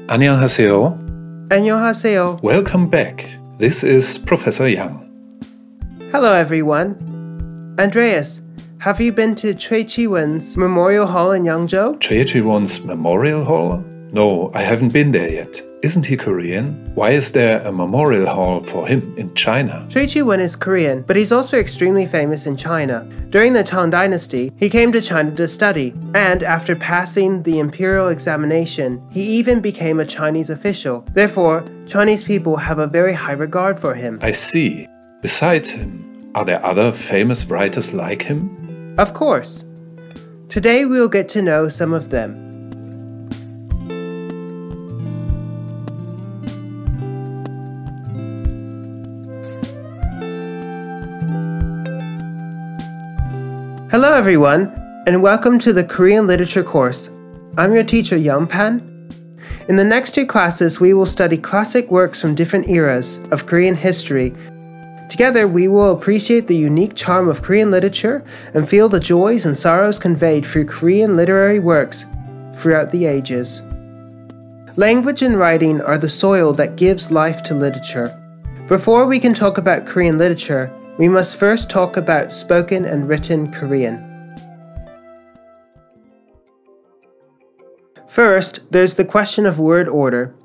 안녕하세요. 안녕하세요. Welcome back. This is Professor Yang. Hello, everyone. Andreas, have you been to Choe Chiwon's Memorial Hall in Yangzhou? Choe Chiwon's Memorial Hall? No, I haven't been there yet. Isn't he Korean? Why is there a memorial hall for him in China? Choe Chiwon is Korean, but he's also extremely famous in China. During the Tang Dynasty, he came to China to study, and after passing the imperial examination, he even became a Chinese official. Therefore, Chinese people have a very high regard for him. I see. Besides him, are there other famous writers like him? Of course. Today we will get to know some of them. Hello everyone, and welcome to the Korean Literature course. I'm your teacher, Young Pan. In the next two classes, we will study classic works from different eras of Korean history. Together, we will appreciate the unique charm of Korean literature and feel the joys and sorrows conveyed through Korean literary works throughout the ages. Language and writing are the soil that gives life to literature. Before we can talk about Korean literature, we must first talk about spoken and written Korean. First, there's the question of word order.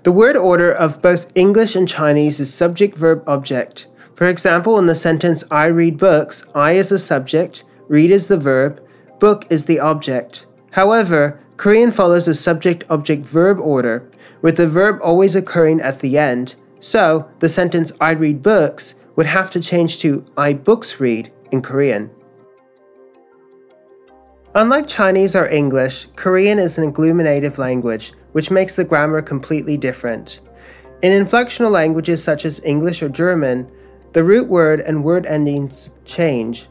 The word order of both English and Chinese is subject-verb-object. For example, in the sentence, I read books, I is the subject, read is the verb, book is the object. However, Korean follows a subject-object-verb order, with the verb always occurring at the end. So, the sentence, I read books, would have to change to I books read in Korean. Unlike Chinese or English, Korean is an agglutinative language, which makes the grammar completely different. In inflectional languages such as English or German, the root word and word endings change.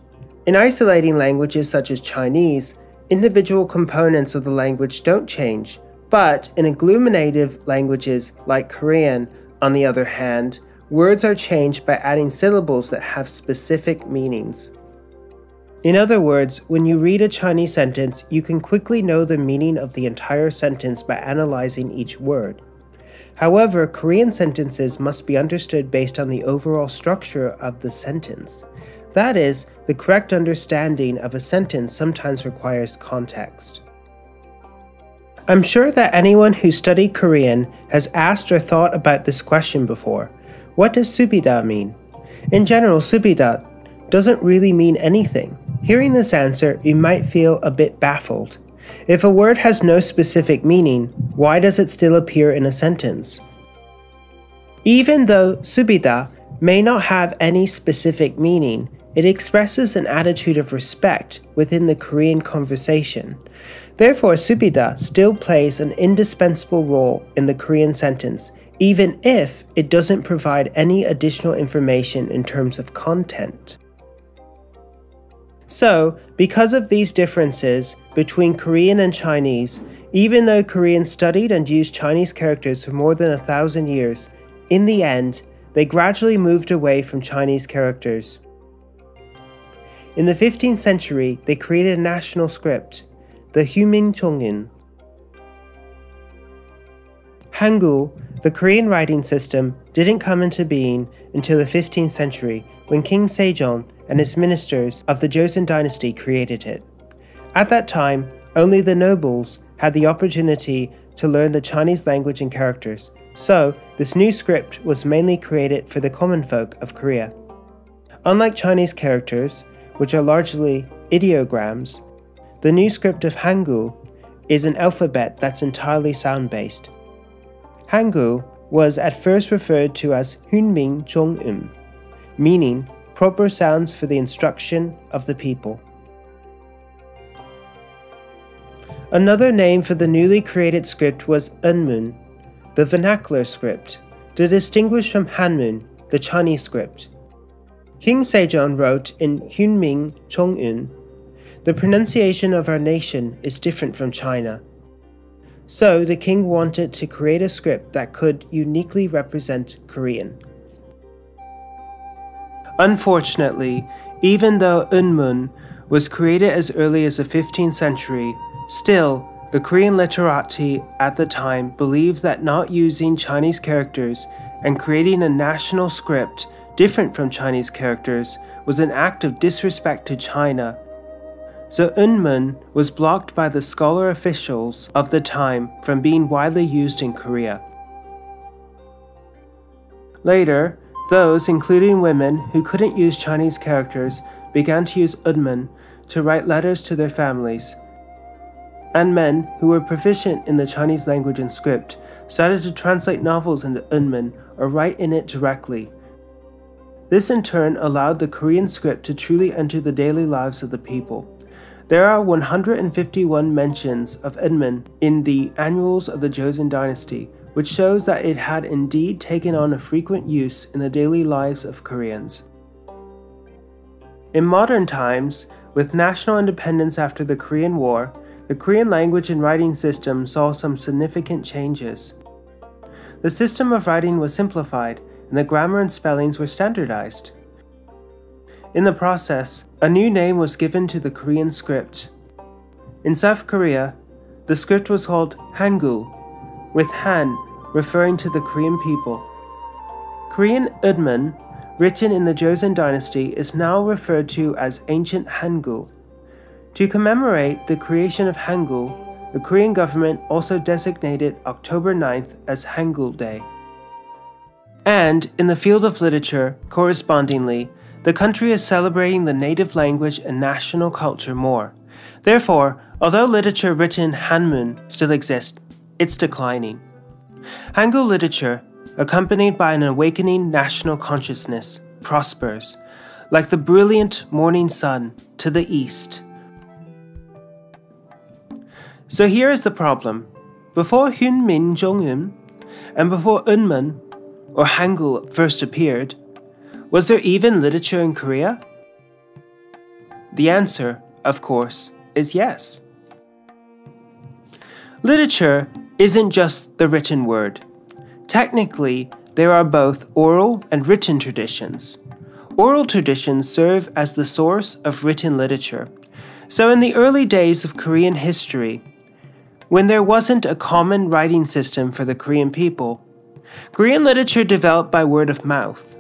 In isolating languages such as Chinese, individual components of the language don't change, but in agglutinative languages like Korean, on the other hand, words are changed by adding syllables that have specific meanings. In other words, when you read a Chinese sentence, you can quickly know the meaning of the entire sentence by analyzing each word. However, Korean sentences must be understood based on the overall structure of the sentence. That is, the correct understanding of a sentence sometimes requires context. I'm sure that anyone who studied Korean has asked or thought about this question before. What does subida mean? In general, subida doesn't really mean anything. Hearing this answer, you might feel a bit baffled. If a word has no specific meaning, why does it still appear in a sentence? Even though subida may not have any specific meaning, it expresses an attitude of respect within the Korean conversation. Therefore, subida still plays an indispensable role in the Korean sentence, even if it doesn't provide any additional information in terms of content. So, because of these differences between Korean and Chinese, even though Koreans studied and used Chinese characters for more than 1,000 years, in the end, they gradually moved away from Chinese characters. In the 15th century, they created a national script, the Hanmun. Hangul, the Korean writing system, didn't come into being until the 15th century when King Sejong and his ministers of the Joseon dynasty created it. At that time, only the nobles had the opportunity to learn the Chinese language and characters, so this new script was mainly created for the common folk of Korea. Unlike Chinese characters, which are largely ideograms, the new script of Hangul is an alphabet that's entirely sound-based. Hangul was at first referred to as Hunming Jong-um, meaning proper sounds for the instruction of the people. Another name for the newly created script was Hanmun, the vernacular script, to distinguish from Hanmun, the Chinese script. King Sejong wrote in Hunming Jong-un, "The pronunciation of our nation is different from China." So the king wanted to create a script that could uniquely represent Korean. Unfortunately, even though Hanmun was created as early as the 15th century, still, the Korean literati at the time believed that not using Chinese characters and creating a national script different from Chinese characters was an act of disrespect to China. So Hanmun was blocked by the scholar officials of the time from being widely used in Korea. Later, those, including women who couldn't use Chinese characters, began to use Hanmun to write letters to their families. And men who were proficient in the Chinese language and script started to translate novels into Hanmun or write in it directly. This in turn allowed the Korean script to truly enter the daily lives of the people. There are 151 mentions of Hanmun in the Annals of the Joseon Dynasty, which shows that it had indeed taken on a frequent use in the daily lives of Koreans. In modern times, with national independence after the Korean War, the Korean language and writing system saw some significant changes. The system of writing was simplified, and the grammar and spellings were standardized. In the process, a new name was given to the Korean script. In South Korea, the script was called Hangul, with Han referring to the Korean people. Korean Hanmun, written in the Joseon Dynasty, is now referred to as Ancient Hangul. To commemorate the creation of Hangul, the Korean government also designated October 9th as Hangul Day. And in the field of literature, correspondingly, the country is celebrating the native language and national culture more. Therefore, although literature written in Hanmun still exists, it's declining. Hangul literature, accompanied by an awakening national consciousness, prospers, like the brilliant morning sun to the east. So here is the problem. Before Hunmin Jong-un and before Hanmun, or Hangul, first appeared, was there even literature in Korea? The answer, of course, is yes. Literature isn't just the written word. Technically, there are both oral and written traditions. Oral traditions serve as the source of written literature. So in the early days of Korean history, when there wasn't a common writing system for the Korean people, Korean literature developed by word of mouth.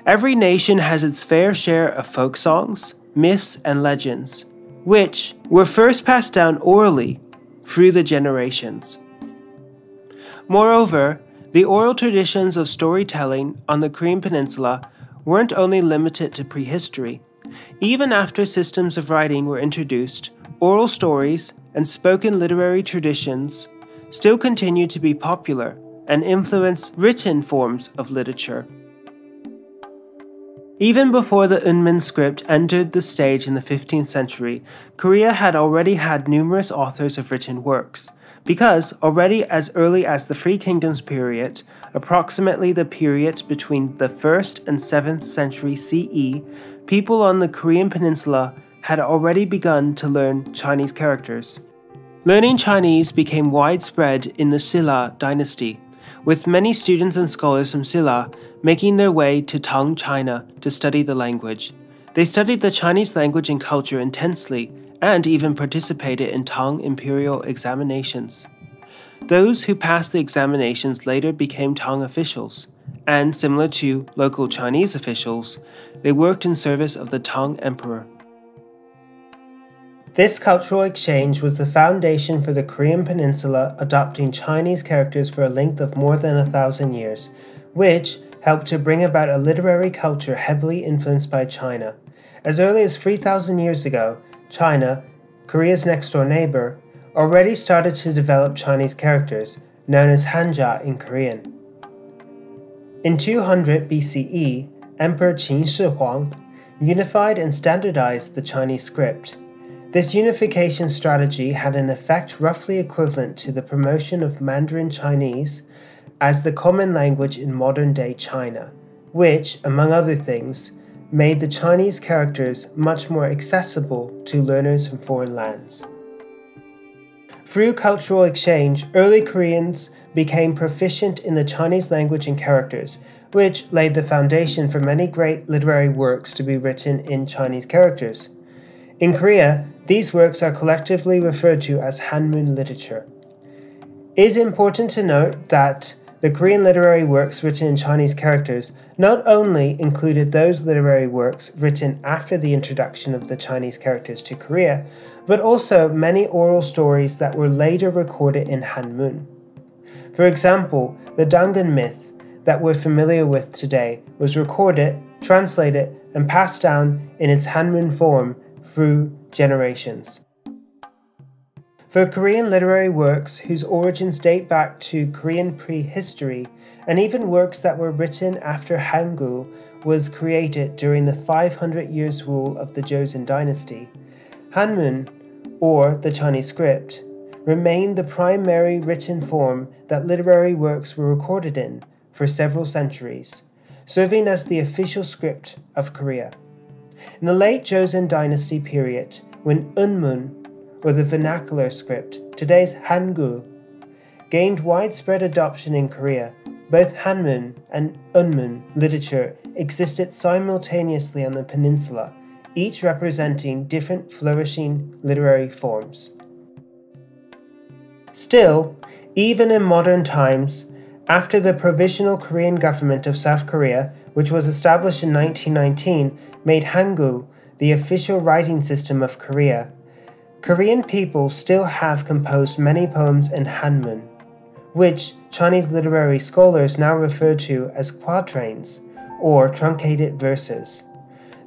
Every nation has its fair share of folk songs, myths, and legends, which were first passed down orally through the generations. Moreover, the oral traditions of storytelling on the Korean peninsula weren't only limited to prehistory. Even after systems of writing were introduced, oral stories and spoken literary traditions still continue to be popular and influence written forms of literature. Even before the Hanmun script entered the stage in the 15th century, Korea had already had numerous authors of written works, because already as early as the Three Kingdoms period, approximately the period between the 1st and 7th century CE, people on the Korean peninsula had already begun to learn Chinese characters. Learning Chinese became widespread in the Silla dynasty, with many students and scholars from Silla making their way to Tang, China to study the language. They studied the Chinese language and culture intensely and even participated in Tang imperial examinations. Those who passed the examinations later became Tang officials, and similar to local Chinese officials, they worked in service of the Tang emperor. This cultural exchange was the foundation for the Korean peninsula adopting Chinese characters for a length of more than 1,000 years, which helped to bring about a literary culture heavily influenced by China. As early as 3,000 years ago, China, Korea's next-door neighbor, already started to develop Chinese characters, known as Hanja in Korean. In 200 BCE, Emperor Qin Shi Huang unified and standardized the Chinese script. This unification strategy had an effect roughly equivalent to the promotion of Mandarin Chinese as the common language in modern-day China, which, among other things, made the Chinese characters much more accessible to learners from foreign lands. Through cultural exchange, early Koreans became proficient in the Chinese language and characters, which laid the foundation for many great literary works to be written in Chinese characters. In Korea, These works are collectively referred to as Hanmun literature. It is important to note that the Korean literary works written in Chinese characters not only included those literary works written after the introduction of the Chinese characters to Korea, but also many oral stories that were later recorded in Hanmun. For example, the Dangun myth that we're familiar with today was recorded, translated, and passed down in its Hanmun form through generations. For Korean literary works whose origins date back to Korean prehistory, and even works that were written after Hangul was created during the 500 years rule of the Joseon dynasty, Hanmun, or the Chinese script, remained the primary written form that literary works were recorded in for several centuries, serving as the official script of Korea. In the late Joseon dynasty period, when Unmun, or the vernacular script, today's Hangul, gained widespread adoption in Korea, both Hanmun and Unmun literature existed simultaneously on the peninsula, each representing different flourishing literary forms. Still, even in modern times, after the Provisional Korean Government of South Korea, which was established in 1919, made Hangul the official writing system of Korea, Korean people still have composed many poems in Hanmun, which Chinese literary scholars now refer to as quatrains, or truncated verses.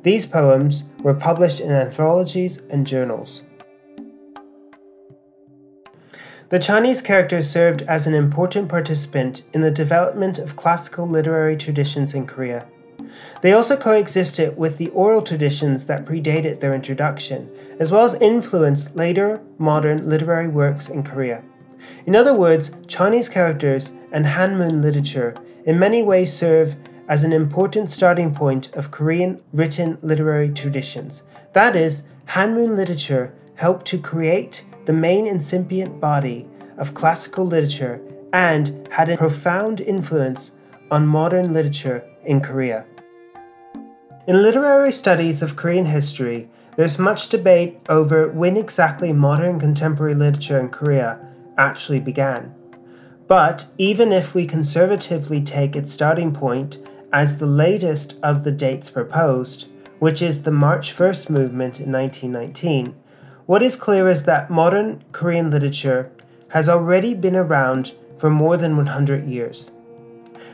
These poems were published in anthologies and journals. The Chinese characters served as an important participant in the development of classical literary traditions in Korea. They also coexisted with the oral traditions that predated their introduction, as well as influenced later modern literary works in Korea. In other words, Chinese characters and Hanmun literature in many ways serve as an important starting point of Korean written literary traditions. That is, Hanmun literature helped to create the main incipient body of classical literature and had a profound influence on modern literature in Korea. In literary studies of Korean history, there's much debate over when exactly modern contemporary literature in Korea actually began. But even if we conservatively take its starting point as the latest of the dates proposed, which is the March 1st movement in 1919, what is clear is that modern Korean literature has already been around for more than 100 years.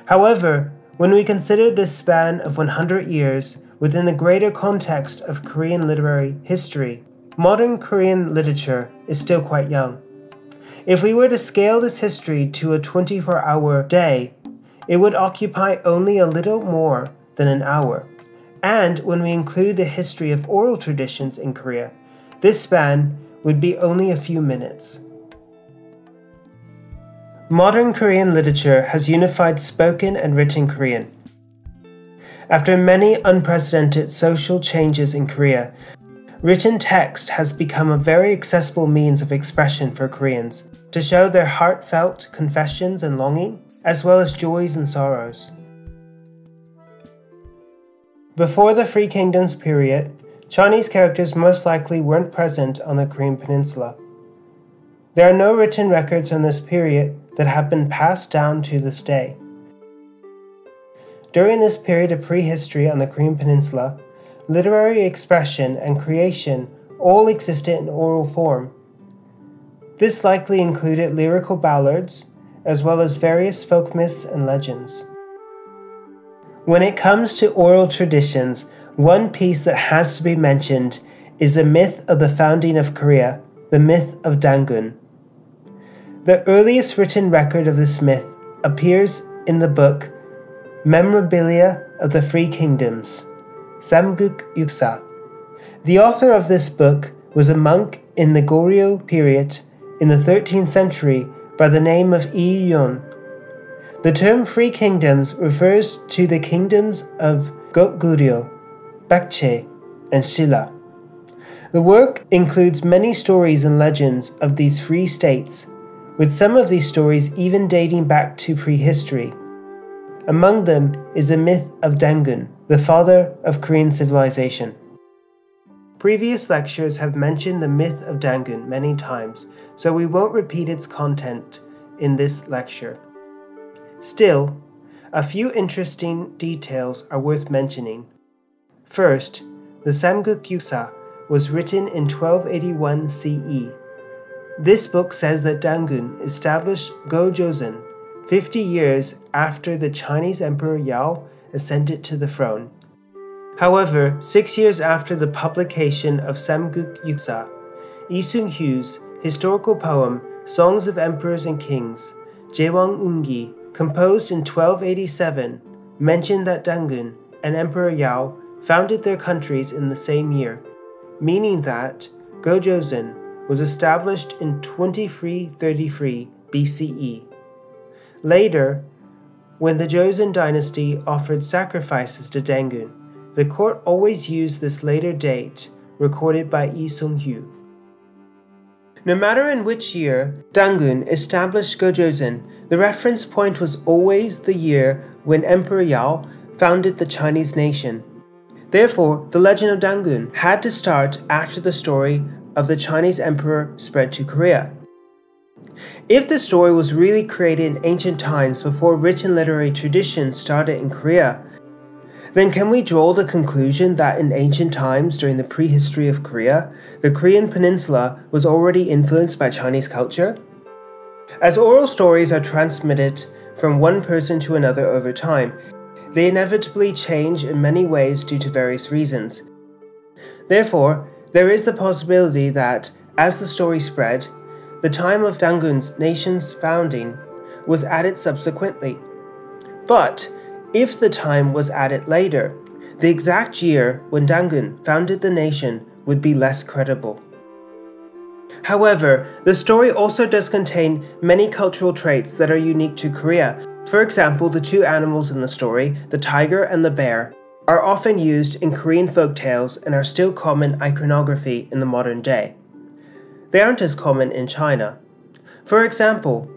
However, when we consider this span of 100 years within the greater context of Korean literary history, modern Korean literature is still quite young. If we were to scale this history to a 24-hour day, it would occupy only a little more than an hour. And when we include the history of oral traditions in Korea, this span would be only a few minutes. Modern Korean literature has unified spoken and written Korean. After many unprecedented social changes in Korea, written text has become a very accessible means of expression for Koreans to show their heartfelt confessions and longing, as well as joys and sorrows. Before the Three Kingdoms period, Chinese characters most likely weren't present on the Korean peninsula. There are no written records on this period that have been passed down to this day. During this period of prehistory on the Korean peninsula, literary expression and creation all existed in oral form. This likely included lyrical ballads, as well as various folk myths and legends. When it comes to oral traditions, one piece that has to be mentioned is the myth of the founding of Korea, the myth of Dangun. The earliest written record of this myth appears in the book Memorabilia of the Three Kingdoms, Samguk Yusa. The author of this book was a monk in the Goryeo period in the 13th century by the name of Lee Yun. The term Three Kingdoms refers to the kingdoms of Goryeo, Baekje, and Silla. The work includes many stories and legends of these three states, with some of these stories even dating back to prehistory. Among them is the myth of Dangun, the father of Korean civilization. Previous lectures have mentioned the myth of Dangun many times, so we won't repeat its content in this lecture. Still, a few interesting details are worth mentioning. First, the Samguk Yusa was written in 1281 CE. This book says that Dangun established Go-Joseon 50 years after the Chinese Emperor Yao ascended to the throne. However, 6 years after the publication of Samguk Yusa, Lee Seung-hu's historical poem Songs of Emperors and Kings, Jeong Mong-ju, composed in 1287, mentioned that Dangun and Emperor Yao founded their countries in the same year, meaning that Go-Joseon was established in 2333 BCE. Later, when the Joseon dynasty offered sacrifices to Dangun, the court always used this later date, recorded by Lee Seung-hu. No matter in which year Dangun established Go-Joseon, the reference point was always the year when Emperor Yao founded the Chinese nation. Therefore, the legend of Dangun had to start after the story of the Chinese emperor spread to Korea. If the story was really created in ancient times before written literary traditions started in Korea, then can we draw the conclusion that in ancient times during the prehistory of Korea, the Korean peninsula was already influenced by Chinese culture? As oral stories are transmitted from one person to another over time, they inevitably change in many ways due to various reasons. Therefore, there is the possibility that, as the story spread, the time of Dangun's nation's founding was added subsequently. But if the time was added later, the exact year when Dangun founded the nation would be less credible. However, the story also does contain many cultural traits that are unique to Korea. For example, the two animals in the story, the tiger and the bear, are often used in Korean folktales and are still common iconography in the modern day. They aren't as common in China. For example,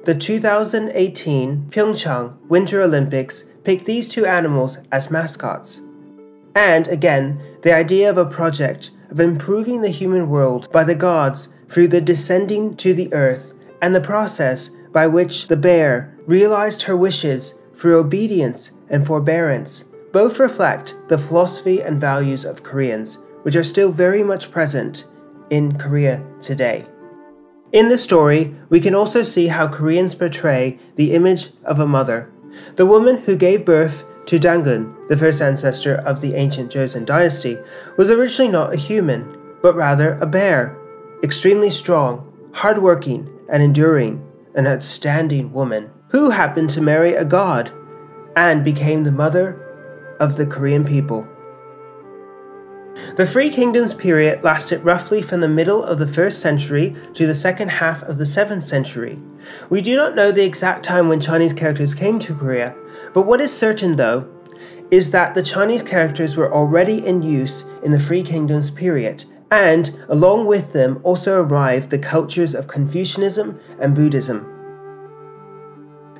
the 2018 Pyeongchang Winter Olympics picked these two animals as mascots. And again, the idea of a project of improving the human world by the gods through the descending to the earth, and the process by which the bear realized her wishes through obedience and forbearance, both reflect the philosophy and values of Koreans, which are still very much present in Korea today. In the story, we can also see how Koreans portray the image of a mother. The woman who gave birth to Dangun, the first ancestor of the ancient Joseon dynasty, was originally not a human, but rather a bear, extremely strong, hardworking, and enduring, an outstanding woman, who happened to marry a god and became the mother of the Korean people. The Three Kingdoms period lasted roughly from the middle of the 1st century to the second half of the 7th century. We do not know the exact time when Chinese characters came to Korea, but what is certain though, is that the Chinese characters were already in use in the Three Kingdoms period, and along with them also arrived the cultures of Confucianism and Buddhism.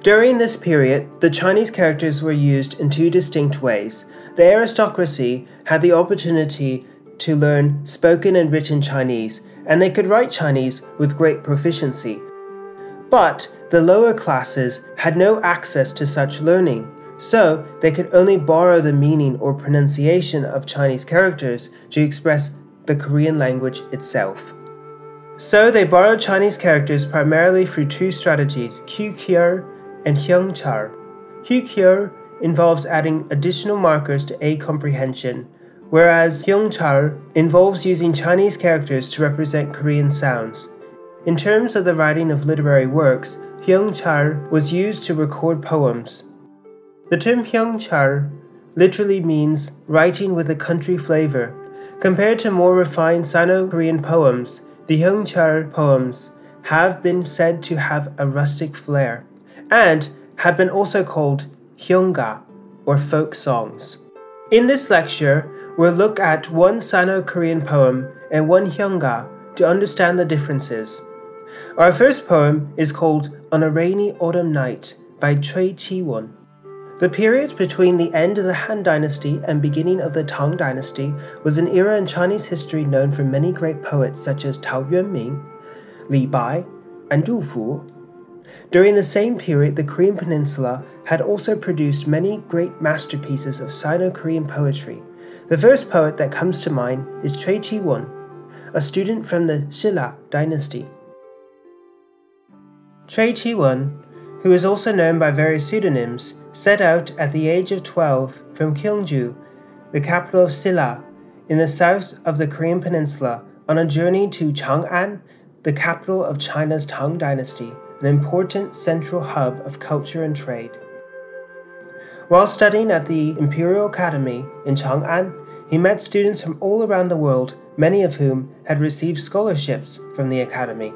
During this period, the Chinese characters were used in two distinct ways. The aristocracy had the opportunity to learn spoken and written Chinese, and they could write Chinese with great proficiency. But the lower classes had no access to such learning, so they could only borrow the meaning or pronunciation of Chinese characters to express the Korean language itself. So they borrowed Chinese characters primarily through two strategies, Kyukyeol and Hyungchal. Kyukyeol involves adding additional markers to aid comprehension, whereas Hyungchal involves using Chinese characters to represent Korean sounds. In terms of the writing of literary works, Hyungchal was used to record poems. The term Hyungchal literally means writing with a country flavor. Compared to more refined Sino-Korean poems, the Hyungchal poems have been said to have a rustic flair, and have been also called hyunga, or folk songs. In this lecture, we'll look at one Sino-Korean poem and one hyunga to understand the differences. Our first poem is called On a Rainy Autumn Night by Choe Chiwon. The period between the end of the Han Dynasty and beginning of the Tang Dynasty was an era in Chinese history known for many great poets such as Tao Yuanming, Li Bai, and Du Fu. During the same period, the Korean Peninsula had also produced many great masterpieces of Sino-Korean poetry. The first poet that comes to mind is Choe Chiwon, a student from the Silla dynasty. Choe Chiwon, who is also known by various pseudonyms, set out at the age of 12 from Gyeongju, the capital of Silla, in the south of the Korean Peninsula, on a journey to Chang'an, the capital of China's Tang Dynasty, an important central hub of culture and trade. While studying at the Imperial Academy in Chang'an, he met students from all around the world, many of whom had received scholarships from the academy.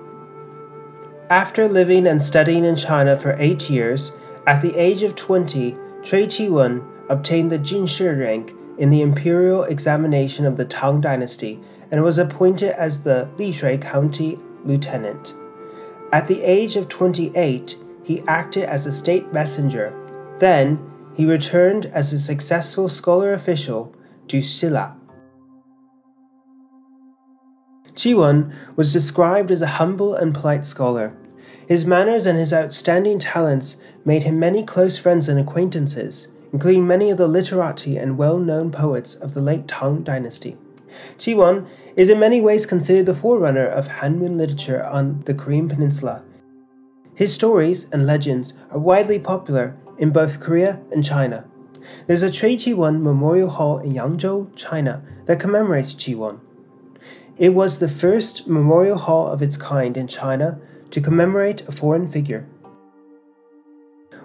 After living and studying in China for 8 years, at the age of 20, Choe Chiwon obtained the Jinshi rank in the imperial examination of the Tang Dynasty and was appointed as the Lishui County Lieutenant. At the age of 28, he acted as a state messenger. Then, he returned as a successful scholar official to Silla. Chiwon was described as a humble and polite scholar. His manners and his outstanding talents made him many close friends and acquaintances, including many of the literati and well-known poets of the late Tang Dynasty. Chiwon is in many ways considered the forerunner of Hanmun literature on the Korean Peninsula. His stories and legends are widely popular in both Korea and China. There's a Choe Chiwon Memorial Hall in Yangzhou, China, that commemorates Chiwon. It was the first memorial hall of its kind in China to commemorate a foreign figure.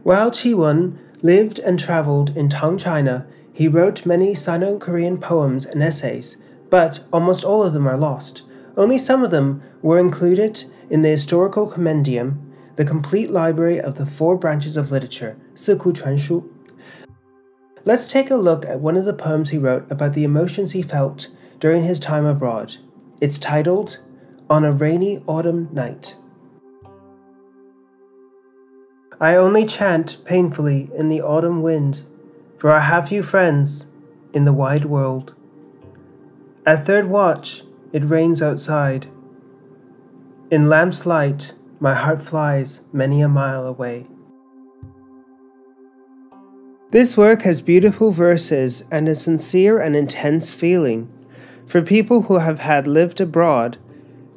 While Chiwon lived and traveled in Tang China, he wrote many Sino-Korean poems and essays, but almost all of them are lost. Only some of them were included in the historical compendium, the complete library of the 4 branches of literature, Siku Chuanshu. Let's take a look at one of the poems he wrote about the emotions he felt during his time abroad. It's titled, On a Rainy Autumn Night. I only chant painfully in the autumn wind, for I have few friends in the wide world. At third watch, it rains outside. In lamp's light, my heart flies many a mile away. This work has beautiful verses and a sincere and intense feeling. For people who have had lived abroad,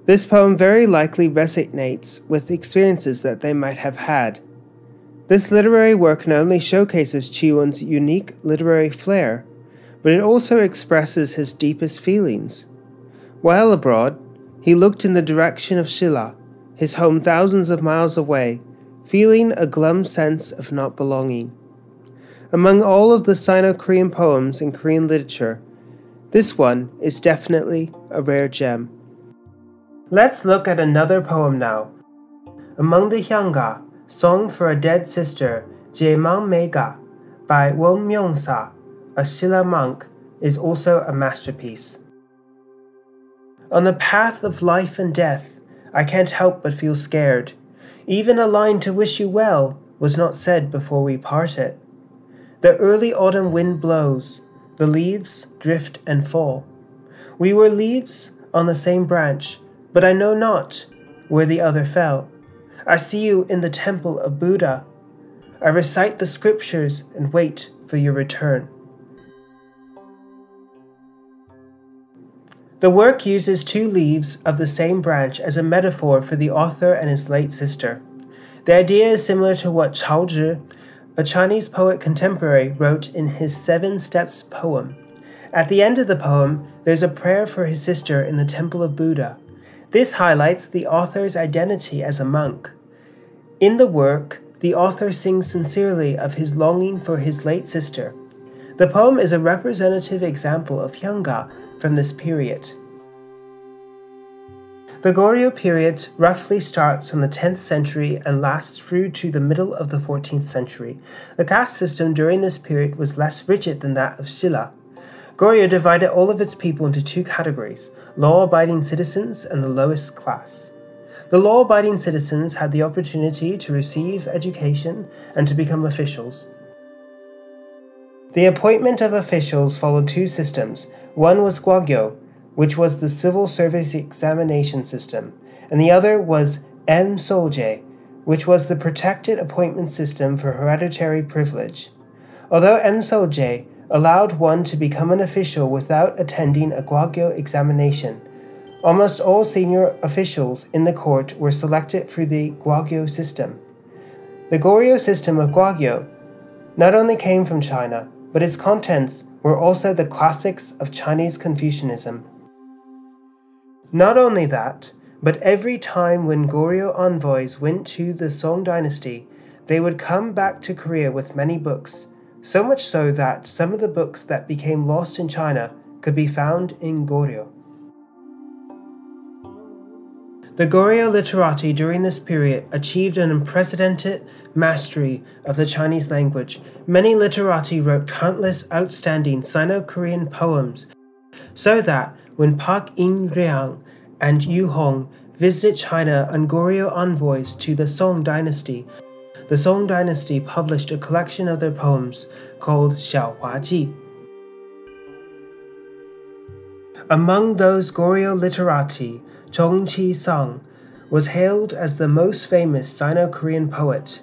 this poem very likely resonates with experiences that they might have had. This literary work not only showcases Chiwon's unique literary flair, but it also expresses his deepest feelings. While abroad, he looked in the direction of Silla, his home thousands of miles away, feeling a glum sense of not belonging. Among all of the Sino-Korean poems in Korean literature, this one is definitely a rare gem. Let's look at another poem now. Among the Hyanga, Song for a Dead Sister, Jeong Mong-ju by Wolmyungsa, a Silla monk, is also a masterpiece. On the path of life and death, I can't help but feel scared. Even a line to wish you well was not said before we parted. The early autumn wind blows, the leaves drift and fall. We were leaves on the same branch, but I know not where the other fell. I see you in the temple of Buddha. I recite the scriptures and wait for your return. The work uses 2 leaves of the same branch as a metaphor for the author and his late sister. The idea is similar to what Chao Zhi, a Chinese poet contemporary, wrote in his 7 Steps poem. At the end of the poem, there's a prayer for his sister in the temple of Buddha. This highlights the author's identity as a monk. In the work, the author sings sincerely of his longing for his late sister. The poem is a representative example of Hyanga from this period. The Goryeo period roughly starts from the 10th century and lasts through to the middle of the 14th century. The caste system during this period was less rigid than that of Silla. Goryeo divided all of its people into 2 categories, law-abiding citizens and the lowest class. The law-abiding citizens had the opportunity to receive education and to become officials. The appointment of officials followed two systems. One was gwagyo, which was the civil service examination system, and the other was emsolje, which was the protected appointment system for hereditary privilege. Although emsolje allowed one to become an official without attending a gwagyo examination, almost all senior officials in the court were selected through the gwagyo system. The Goryeo system of gwagyo not only came from China, but its contents were also the classics of Chinese Confucianism. Not only that, but every time when Goryeo envoys went to the Song dynasty, they would come back to Korea with many books, so much so that some of the books that became lost in China could be found in Goryeo. The Goryeo literati during this period achieved an unprecedented mastery of the Chinese language. Many literati wrote countless outstanding Sino-Korean poems, so that when Park In-ryang and Yu Hong visited China on Goryeo envoys to the Song dynasty, the Song dynasty published a collection of their poems called Xiaohua Ji. Among those Goryeo literati, Jeong Ji-sang was hailed as the most famous Sino-Korean poet.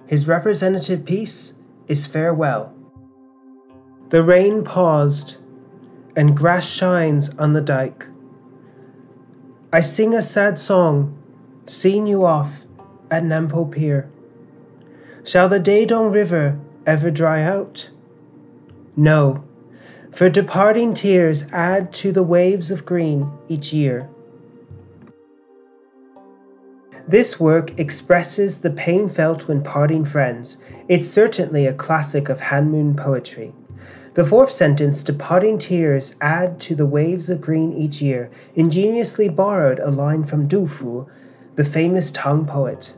His representative piece is Farewell. The rain paused, and grass shines on the dike. I sing a sad song, seeing you off at Nampo Pier. Shall the Daedong River ever dry out? No, for departing tears add to the waves of green each year. This work expresses the pain felt when parting friends. It's certainly a classic of Hanmun poetry. The fourth sentence, departing tears add to the waves of green each year, ingeniously borrowed a line from Du Fu, the famous Tang poet.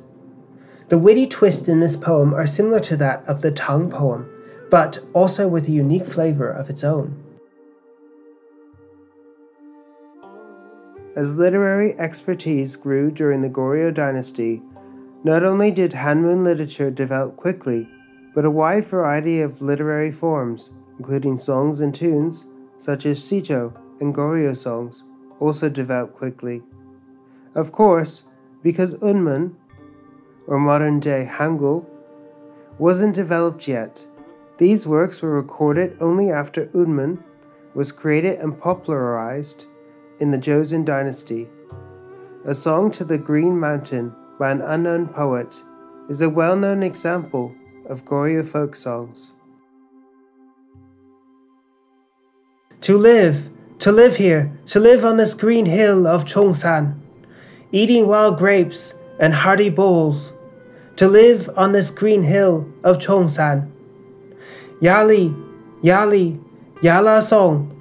The witty twists in this poem are similar to that of the Tang poem, but also with a unique flavor of its own. As literary expertise grew during the Goryeo dynasty, not only did Hanmun literature develop quickly, but a wide variety of literary forms, including songs and tunes, such as Shijo and Goryeo songs, also developed quickly. Of course, because Unmun, or modern-day Hangul, wasn't developed yet, these works were recorded only after Unmun was created and popularized in the Joseon dynasty. A Song to the Green Mountain by an unknown poet is a well-known example of Goryeo folk songs. To live here, to live on this green hill of Chongsan, eating wild grapes and hearty bowls, to live on this green hill of Chongsan. Yali, yali, yala song,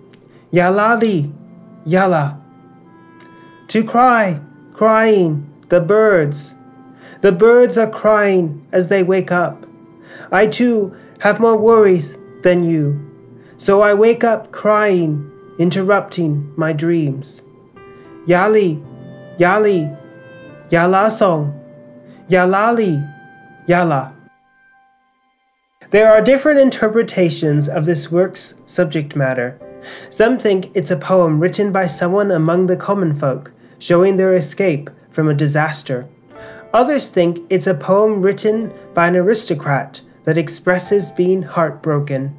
yalali, yala. To cry, crying, the birds are crying as they wake up. I too have more worries than you, so I wake up crying, interrupting my dreams. Yali, yali, yala song, yalali, yala. There are different interpretations of this work's subject matter. Some think it's a poem written by someone among the common folk, showing their escape from a disaster. Others think it's a poem written by an aristocrat that expresses being heartbroken.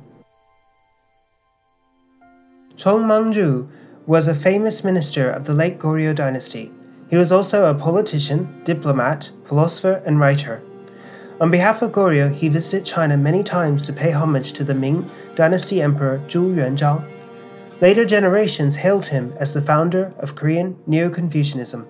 Jeong Mong-ju was a famous minister of the late Goryeo dynasty. He was also a politician, diplomat, philosopher, and writer. On behalf of Goryeo, he visited China many times to pay homage to the Ming Dynasty Emperor Zhu Yuanzhang. Later generations hailed him as the founder of Korean Neo-Confucianism.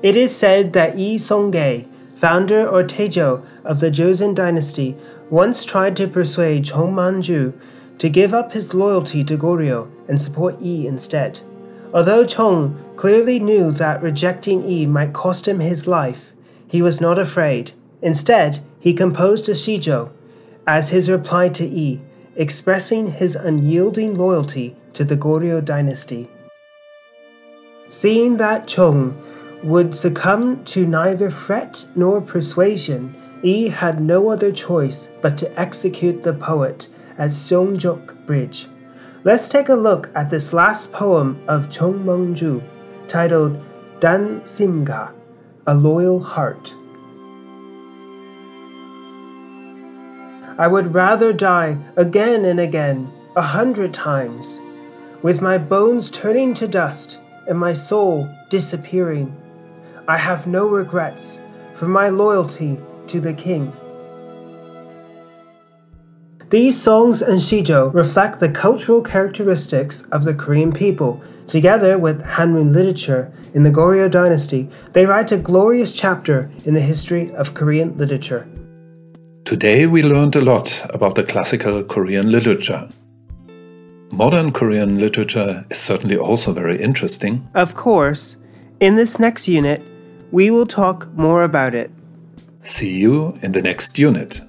It is said that Yi Song-ge, founder or Taejo of the Joseon dynasty, once tried to persuade Jeong Mong-ju to give up his loyalty to Goryeo and support Yi instead. Although Jeong clearly knew that rejecting Yi might cost him his life, he was not afraid. Instead, he composed a shijo as his reply to Yi, expressing his unyielding loyalty to the Goryeo dynasty. Seeing that Jeong would succumb to neither threat nor persuasion, Lee had no other choice but to execute the poet at Samguk Bridge. Let's take a look at this last poem of Jeong Mong-ju, titled Dan Simga, A Loyal Heart. I would rather die again and again, 100 times, with my bones turning to dust and my soul disappearing. I have no regrets for my loyalty to the king. These songs and shijo reflect the cultural characteristics of the Korean people. Together with Hanmun literature in the Goryeo dynasty, they write a glorious chapter in the history of Korean literature. Today we learned a lot about the classical Korean literature. Modern Korean literature is certainly also very interesting. Of course, in this next unit, we will talk more about it. See you in the next unit.